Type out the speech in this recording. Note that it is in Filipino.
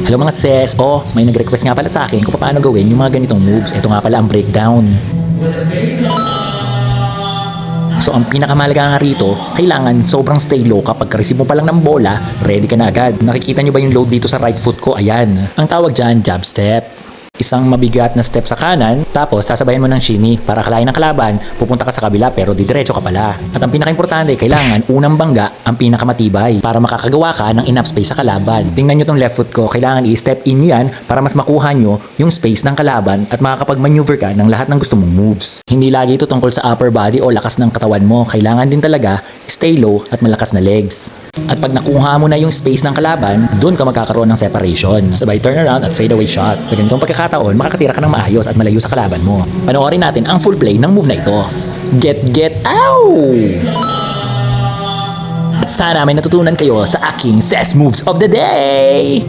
Hello mga sis, may nag-request nga pala sa akin kung paano gawin yung mga ganitong moves. Ito nga pala ang breakdown. So ang pinakamahalaga nga rito, kailangan sobrang stay low. Kapag receive mo pa lang ng bola, ready ka na agad. Nakikita nyo ba yung load dito sa right foot ko? Ayan. Ang tawag dyan, jab step. Isang mabigat na step sa kanan, tapos sasabayan mo ng shimmy para akalain ng kalaban, pupunta ka sa kabila pero didiretso ka pala. At ang pinaka-importante, kailangan unang bangga ang pinakamatibay para makakagawa ka ng enough space sa kalaban. Tingnan nyo tong left foot ko, kailangan i-step in yan para mas makuha nyo yung space ng kalaban at makakapag-maneuver ka ng lahat ng gusto mong moves. Hindi lagi ito tungkol sa upper body o lakas ng katawan mo, kailangan din talaga stay low at malakas na legs. At pag nakuha mo na yung space ng kalaban, doon ka magkakaroon ng separation. Sabay turnaround at fadeaway shot. Sa ganitong pagkakataon, makakatira ka ng maayos at malayo sa kalaban mo. Panoorin natin ang full play ng move na ito. Get, ow! At sana may natutunan kayo sa aking Ses Moves of the Day!